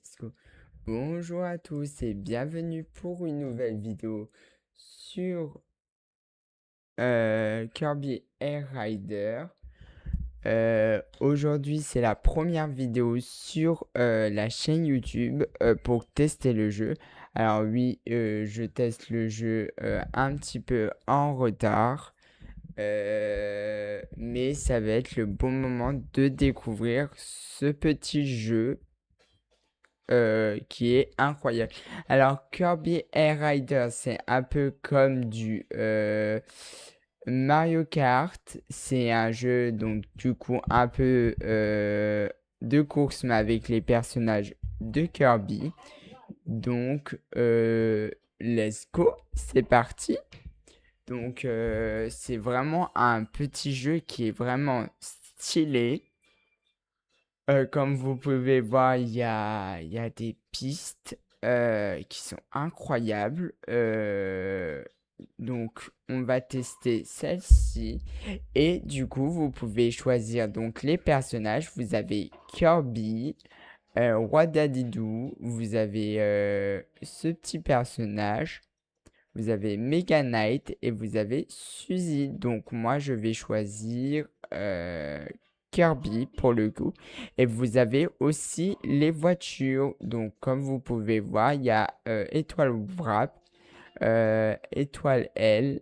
Let's go. Bonjour à tous et bienvenue pour une nouvelle vidéo sur Kirby Air Rider. Aujourd'hui, c'est la première vidéo sur la chaîne YouTube pour tester le jeu. Alors oui, je teste le jeu un petit peu en retard. Mais ça va être le bon moment de découvrir ce petit jeu qui est incroyable. Alors, Kirby Air Rider, c'est un peu comme du Mario Kart. C'est un jeu, donc, du coup, un peu de course, mais avec les personnages de Kirby. Donc, let's go, c'est parti. Donc, c'est vraiment un petit jeu qui est vraiment stylé. Comme vous pouvez voir, il y a des pistes qui sont incroyables. Donc, on va tester celle-ci. Et du coup, vous pouvez choisir donc les personnages. Vous avez Kirby, Roi Dadidou. Vous avez ce petit personnage. Vous avez Mega Knight et vous avez Suzy. Donc moi je vais choisir Kirby pour le coup. Et vous avez aussi les voitures. Donc comme vous pouvez voir, il y a Étoile Wrap, Étoile L,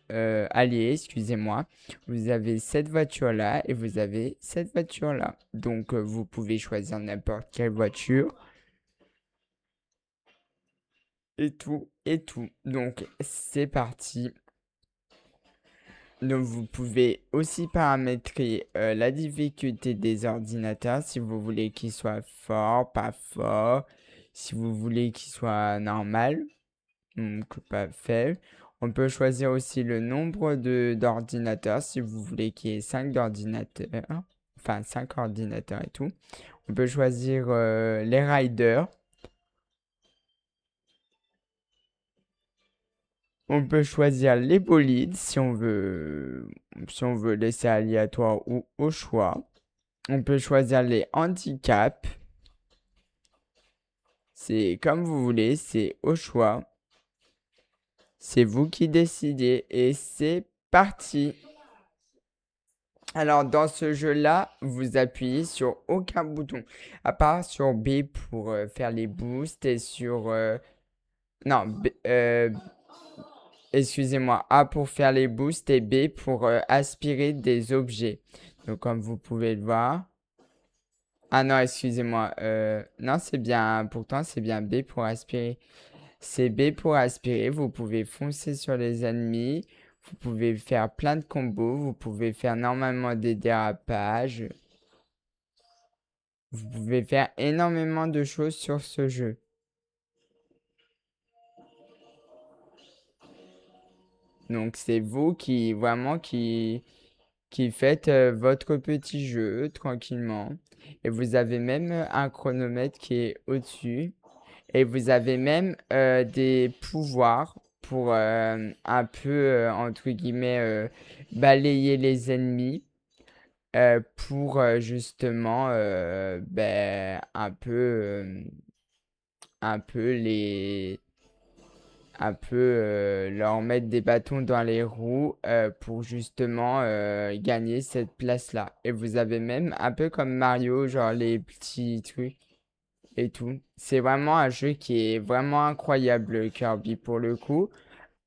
Allier, excusez-moi. Vous avez cette voiture-là et vous avez cette voiture-là. Donc vous pouvez choisir n'importe quelle voiture. Et tout, et tout. Donc c'est parti. Donc vous pouvez aussi paramétrer la difficulté des ordinateurs si vous voulez qu'il soit fort, pas fort, si vous voulez qu'il soit normal, donc pas faible. On peut choisir aussi le nombre d'ordinateurs si vous voulez qu'il y ait 5 ordinateurs, enfin 5 ordinateurs et tout. On peut choisir les riders. On peut choisir les bolides si on veut laisser aléatoire ou au choix. On peut choisir les handicaps. C'est comme vous voulez, c'est au choix. C'est vous qui décidez et c'est parti. Alors dans ce jeu-là, vous appuyez sur aucun bouton, à part sur B pour faire les boosts et sur... non, excusez-moi, A pour faire les boosts et B pour aspirer des objets. Donc comme vous pouvez le voir. Ah non, excusez-moi. Non, c'est bien. Pourtant, c'est bien B pour aspirer. C'est B pour aspirer. Vous pouvez foncer sur les ennemis. Vous pouvez faire plein de combos. Vous pouvez faire normalement des dérapages. Vous pouvez faire énormément de choses sur ce jeu. Donc, c'est vous qui, vraiment, qui faites votre petit jeu tranquillement. Et vous avez même un chronomètre qui est au-dessus. Et vous avez même des pouvoirs pour un peu, entre guillemets, balayer les ennemis pour justement ben, un peu leur mettre des bâtons dans les roues pour justement gagner cette place-là. Et vous avez même un peu comme Mario, genre les petits trucs et tout. C'est vraiment un jeu qui est vraiment incroyable, Kirby, pour le coup.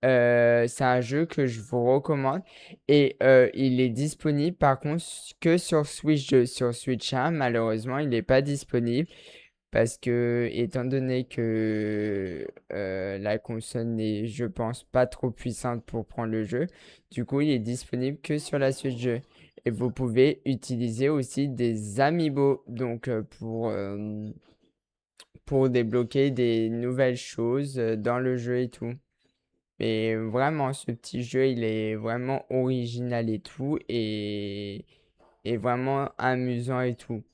C'est un jeu que je vous recommande et il est disponible par contre que sur Switch 2. Sur Switch 1, malheureusement, il n'est pas disponible parce que, étant donné que la console n'est, je pense, pas trop puissante pour prendre le jeu, du coup, il est disponible que sur la Switch 2. Et vous pouvez utiliser aussi des amiibo donc pour débloquer des nouvelles choses dans le jeu et tout. Mais vraiment, ce petit jeu, il est vraiment original et tout, et vraiment amusant et tout.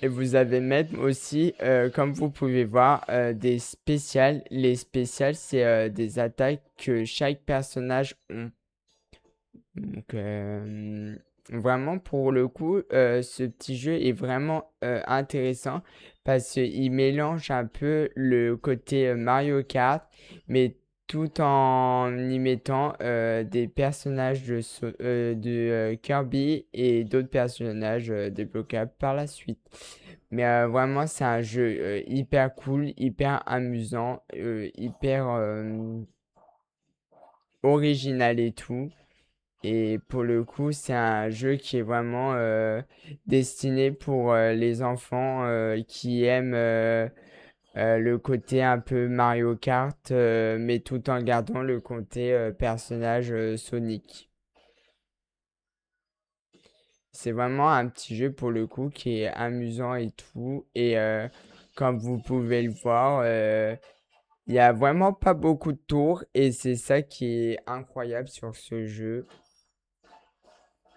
Et vous avez même aussi, comme vous pouvez voir, des spéciales. Les spéciales, c'est des attaques que chaque personnage ont. Donc, Vraiment, pour le coup, ce petit jeu est vraiment intéressant parce qu'il mélange un peu le côté Mario Kart, mais tout en y mettant des personnages de Kirby et d'autres personnages débloquables par la suite. Mais vraiment, c'est un jeu hyper cool, hyper amusant, hyper original et tout. Et pour le coup, c'est un jeu qui est vraiment destiné pour les enfants qui aiment le côté un peu Mario Kart, mais tout en gardant le côté personnage Sonic. C'est vraiment un petit jeu pour le coup qui est amusant et tout. Et comme vous pouvez le voir, il y a vraiment pas beaucoup de tours et c'est ça qui est incroyable sur ce jeu.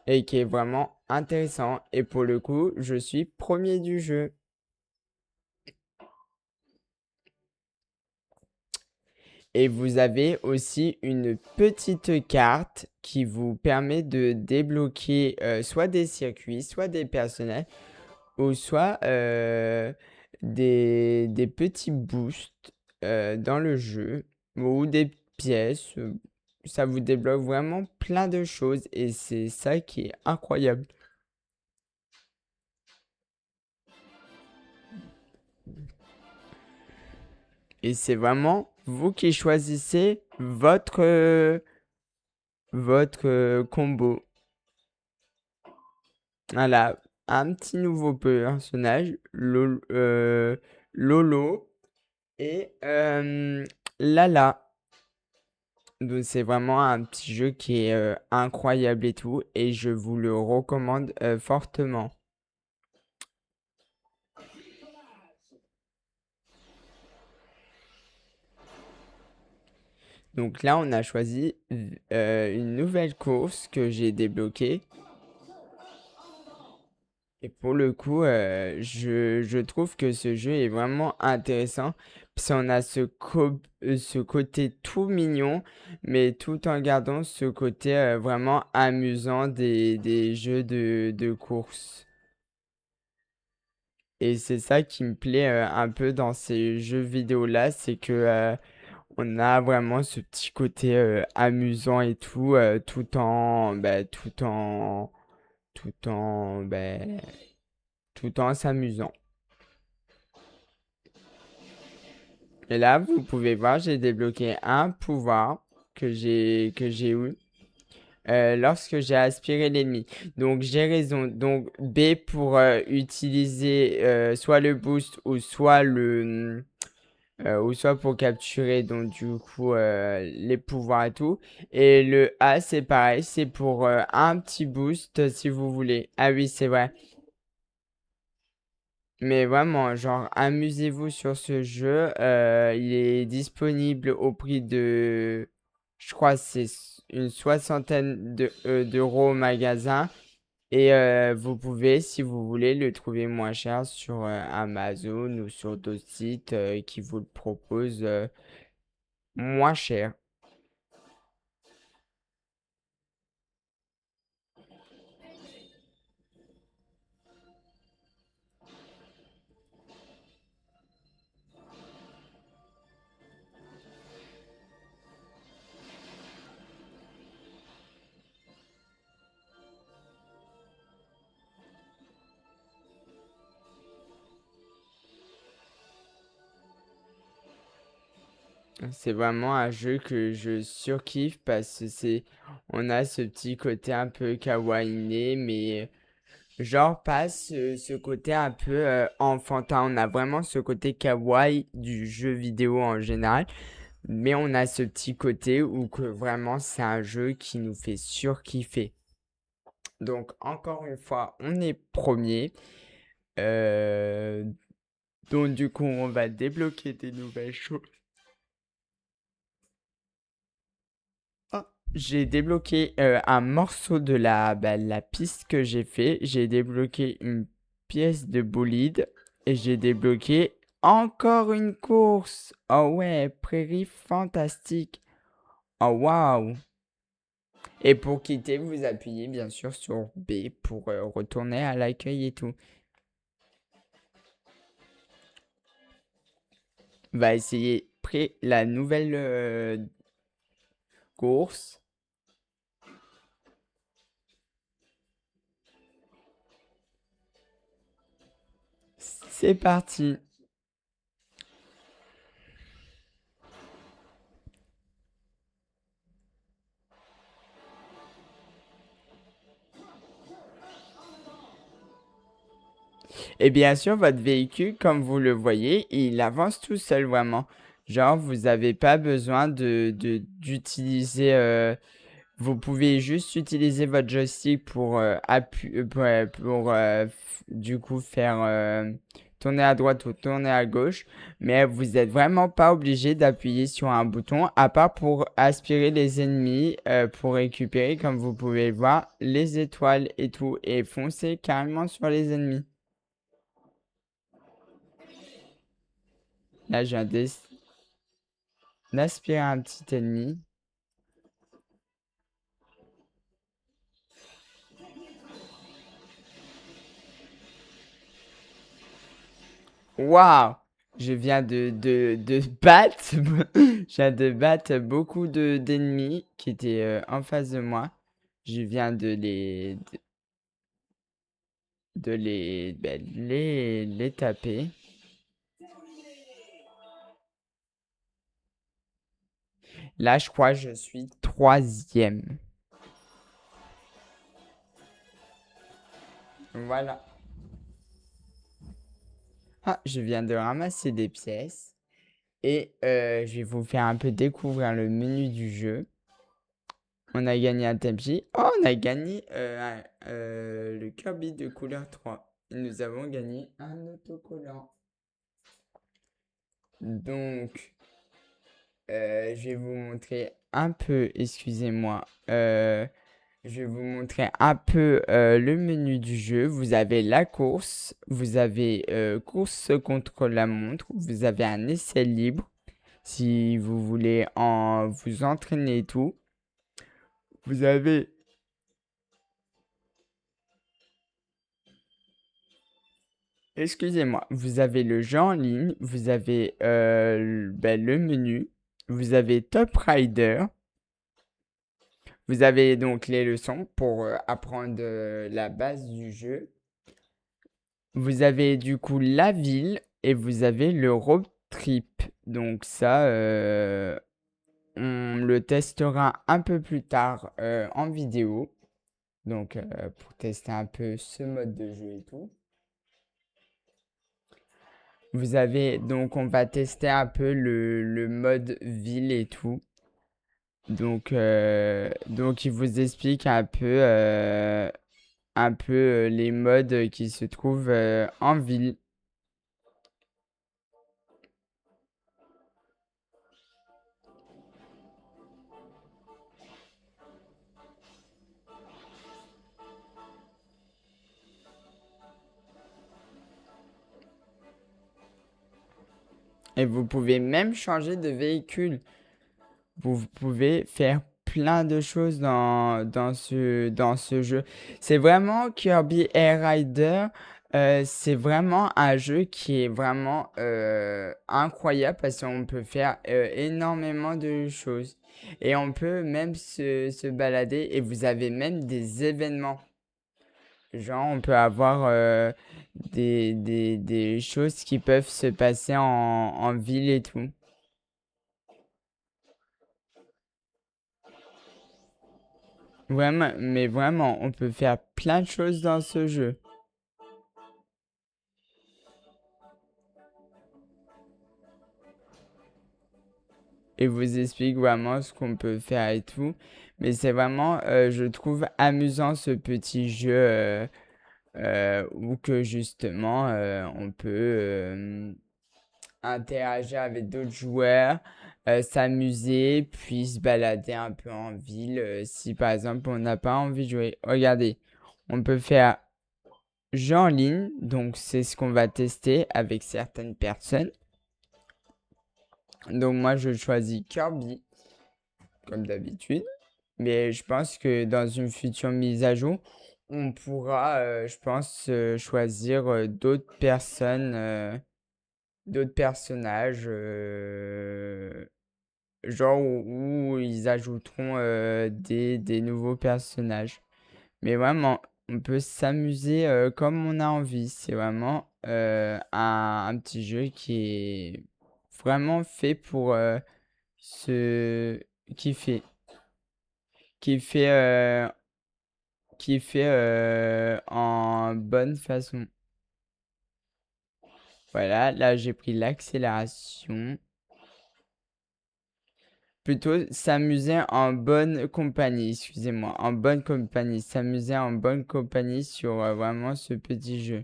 Et qui est vraiment intéressant. Et pour le coup, je suis premier du jeu. Et vous avez aussi une petite carte qui vous permet de débloquer soit des circuits, soit des personnages, ou soit des petits boosts dans le jeu, ou des pièces. Ça vous débloque vraiment plein de choses et c'est ça qui est incroyable. Et c'est vraiment vous qui choisissez votre combo. Voilà, un petit nouveau personnage, Lolo et Lala. Donc c'est vraiment un petit jeu qui est incroyable et tout, et je vous le recommande fortement. Donc là, on a choisi une nouvelle course que j'ai débloquée. Et pour le coup, je trouve que ce jeu est vraiment intéressant. Parce qu'on a ce côté tout mignon, mais tout en gardant ce côté vraiment amusant des jeux de course. Et c'est ça qui me plaît un peu dans ces jeux vidéo-là, c'est que on a vraiment ce petit côté amusant et tout, tout en, bah, tout en s'amusant. Et là, vous pouvez voir, j'ai débloqué un pouvoir que j'ai eu lorsque j'ai aspiré l'ennemi. Donc j'ai raison. Donc B pour utiliser soit le boost ou soit pour capturer donc du coup les pouvoirs et tout. Et le A c'est pareil, c'est pour un petit boost si vous voulez. Ah oui, c'est vrai. Mais vraiment, genre, amusez-vous sur ce jeu. Il est disponible au prix de, je crois, c'est une soixantaine d'euros au magasin. Et vous pouvez, si vous voulez, le trouver moins cher sur Amazon ou sur d'autres sites qui vous le proposent moins cher. C'est vraiment un jeu que je surkiffe parce que on a ce petit côté un peu kawaii, mais genre pas ce côté un peu enfantin. On a vraiment ce côté kawaii du jeu vidéo en général, mais on a ce petit côté où que vraiment c'est un jeu qui nous fait surkiffer. Donc encore une fois, on est premier. Euh, donc du coup, on va débloquer des nouvelles choses. Ah, j'ai débloqué un morceau de la piste que j'ai fait. J'ai débloqué une pièce de bolide et j'ai débloqué encore une course. Oh ouais, prairie fantastique. Oh waouh. Et pour quitter, vous appuyez bien sûr sur B pour retourner à l'accueil et tout. On va essayer après la nouvelle course. C'est parti. Et bien sûr, votre véhicule, comme vous le voyez, il avance tout seul vraiment. Genre, vous n'avez pas besoin d'utiliser. Vous pouvez juste utiliser votre joystick pour, du coup faire tourner à droite ou tourner à gauche. Mais vous n'êtes vraiment pas obligé d'appuyer sur un bouton, à part pour aspirer les ennemis, pour récupérer, comme vous pouvez le voir, les étoiles et tout, et foncer carrément sur les ennemis. Là, je viens d'aspirer un petit ennemi. Waouh! Je viens de battre, je viens de battre beaucoup d'ennemis qui étaient en face de moi. Je viens les taper. Là, je crois que je suis troisième. Voilà. Ah, je viens de ramasser des pièces. Et je vais vous faire un peu découvrir le menu du jeu. On a gagné un tapis. Oh, on a gagné le Kirby de couleur 3. Et nous avons gagné un autocollant. Donc, je vais vous montrer un peu, excusez-moi, je vais vous montrer un peu le menu du jeu. Vous avez la course, vous avez course contre la montre, vous avez un essai libre si vous voulez vous entraîner et tout. Vous avez Excusez-moi, vous avez le jeu en ligne, vous avez le menu, vous avez Top Rider, vous avez donc les leçons pour apprendre la base du jeu. Vous avez du coup la ville et vous avez le road trip. Donc ça, on le testera un peu plus tard en vidéo. Donc pour tester un peu ce mode de jeu et tout. Vous avez donc on va tester un peu le mode ville et tout. Donc il vous explique un peu les modes qui se trouvent en ville. Et vous pouvez même changer de véhicule. Vous pouvez faire plein de choses dans ce jeu. C'est vraiment Kirby Air Rider. C'est vraiment un jeu qui est vraiment incroyable parce qu'on peut faire énormément de choses. Et on peut même se balader et vous avez même des événements. Genre, on peut avoir des choses qui peuvent se passer en ville et tout. Vraiment, mais vraiment, on peut faire plein de choses dans ce jeu. Et vous explique vraiment ce qu'on peut faire et tout. Mais c'est vraiment, je trouve, amusant ce petit jeu où que justement, on peut interagir avec d'autres joueurs, s'amuser, puis se balader un peu en ville si par exemple on n'a pas envie de jouer. Regardez, on peut faire jeu en ligne, donc c'est ce qu'on va tester avec certaines personnes. Donc moi je choisis Kirby, comme d'habitude. Mais je pense que dans une future mise à jour, on pourra, je pense, choisir d'autres personnages, genre où ils ajouteront des nouveaux personnages. Mais vraiment, on peut s'amuser comme on a envie. C'est vraiment un petit jeu qui est vraiment fait pour se kiffer. Qui fait, qui fait en bonne façon. Voilà, là j'ai pris l'accélération. Plutôt s'amuser en bonne compagnie, excusez-moi, en bonne compagnie. S'amuser en bonne compagnie sur vraiment ce petit jeu.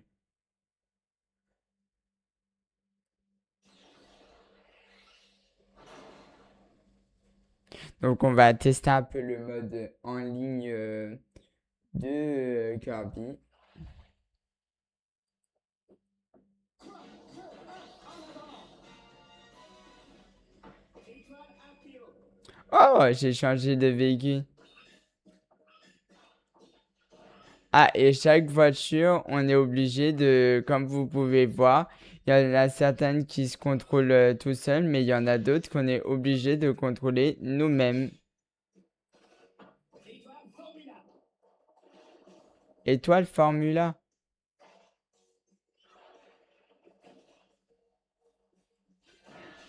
Donc on va tester un peu le mode en ligne de Kirby. Oh, j'ai changé de véhicule. Ah, et chaque voiture, on est obligé de, comme vous pouvez voir, il y en a certaines qui se contrôlent tout seul, mais il y en a d'autres qu'on est obligé de contrôler nous-mêmes. Étoile Formula.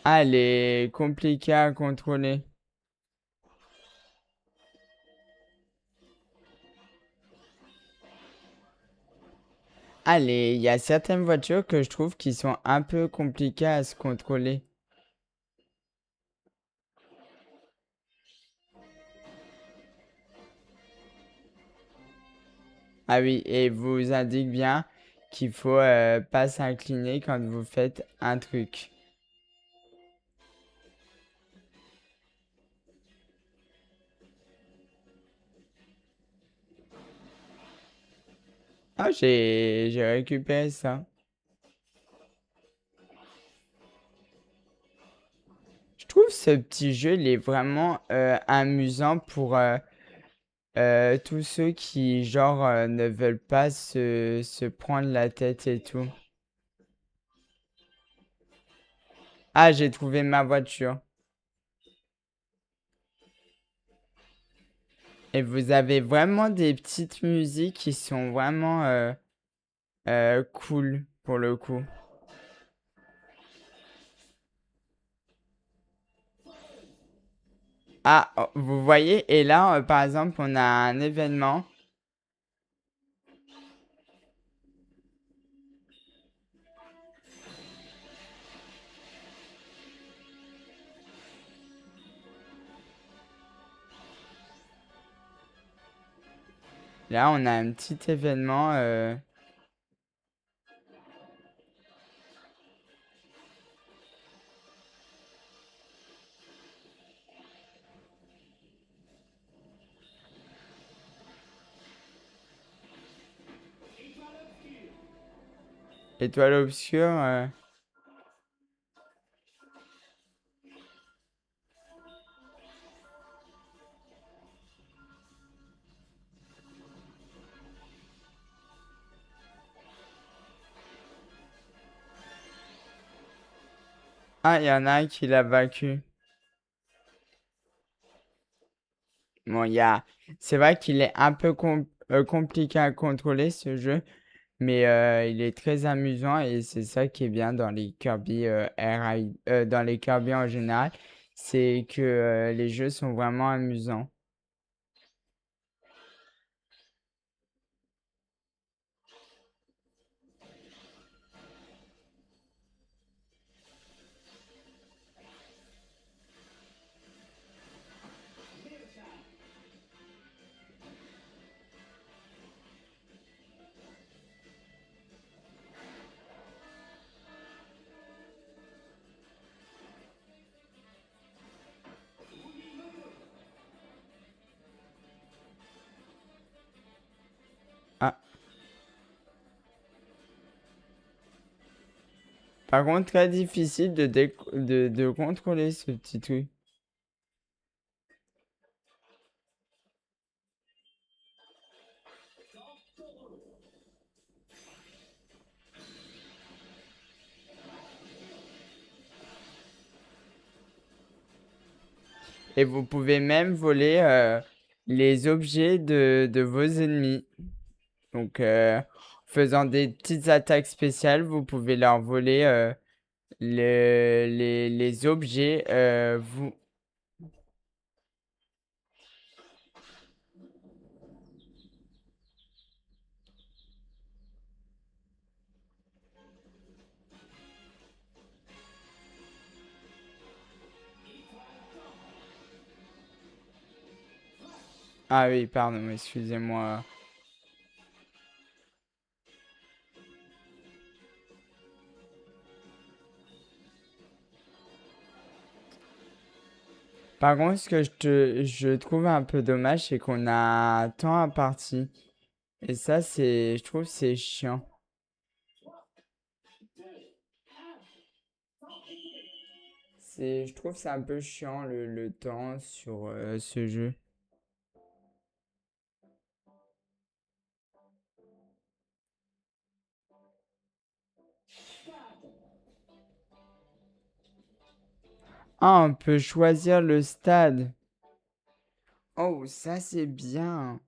Ah, elle est compliquée à contrôler. Allez, il y a certaines voitures que je trouve qui sont un peu compliquées à se contrôler. Ah oui, et vous indique bien qu'il faut pas s'incliner quand vous faites un truc. Ah, j'ai récupéré ça. Je trouve ce petit jeu, il est vraiment amusant pour tous ceux qui, genre, ne veulent pas se prendre la tête et tout. Ah, j'ai trouvé ma voiture. Et vous avez vraiment des petites musiques qui sont vraiment cool pour le coup. Ah, oh, vous voyez, et là, par exemple, on a un événement. Là, on a un petit événement. Étoile obscure. Ah, il y en a un qui l'a vaincu. Bon, c'est vrai qu'il est un peu compliqué à contrôler ce jeu, mais il est très amusant et c'est ça qui est bien dans les Kirby dans les Kirby en général, c'est que les jeux sont vraiment amusants. Ah, par contre, très difficile de contrôler ce petit truc. Et vous pouvez même voler les objets de vos ennemis. Donc, en faisant des petites attaques spéciales, vous pouvez leur voler les objets. Ah oui, pardon, excusez-moi. Par contre, ce que je trouve un peu dommage, c'est qu'on a tant à partie. Et ça, je trouve, c'est chiant. Je trouve, c'est un peu chiant le temps sur ce jeu. Ah, on peut choisir le stade. Oh, ça, c'est bien.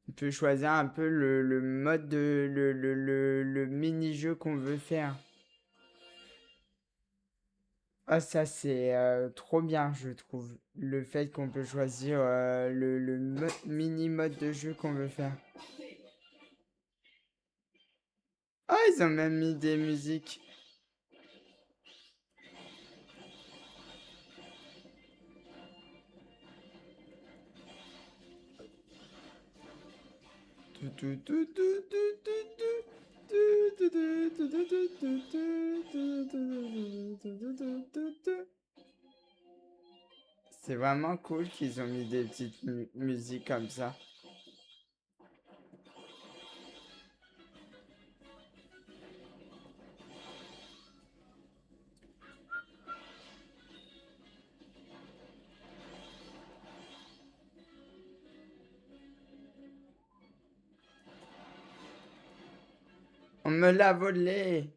On peut choisir un peu le mode le mini-jeu qu'on veut faire. Ah, ça, c'est trop bien, je trouve. Le fait qu'on peut choisir mini mode de jeu qu'on veut faire. Ah, ils ont même mis des musiques. C'est vraiment cool qu'ils ont mis des petites musiques comme ça. On me l'a volé.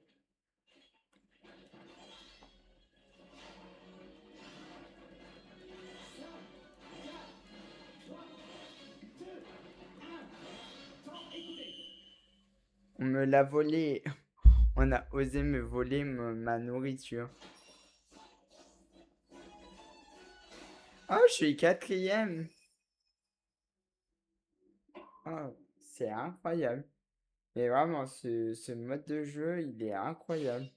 On me l'a volé. On a osé me voler ma nourriture. Oh, je suis quatrième. Oh, c'est incroyable. Et vraiment, ce mode de jeu, il est incroyable.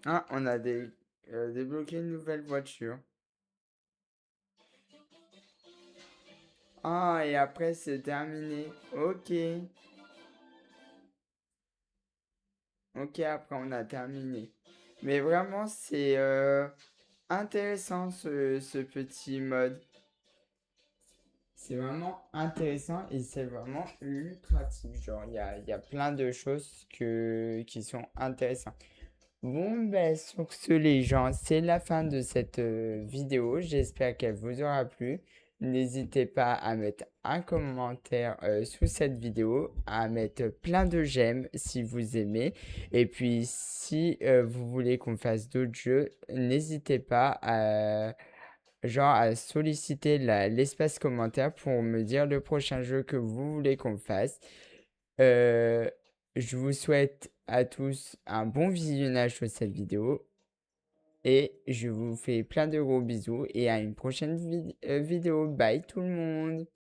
Ah, on a débloqué une nouvelle voiture. Ah, et après, c'est terminé. Ok. Ok, après, on a terminé. Mais vraiment, c'est intéressant ce petit mode. C'est vraiment intéressant et c'est vraiment lucratif. Genre, il y a plein de choses qui sont intéressantes. Bon, ben, sur ce, les gens, c'est la fin de cette vidéo. J'espère qu'elle vous aura plu. N'hésitez pas à mettre un commentaire sous cette vidéo, à mettre plein de j'aime si vous aimez. Et puis, si vous voulez qu'on fasse d'autres jeux, n'hésitez pas à solliciter l'espace commentaire pour me dire le prochain jeu que vous voulez qu'on fasse. Euh, je vous souhaite à tous un bon visionnage de cette vidéo et je vous fais plein de gros bisous et à une prochaine vidéo. Bye tout le monde!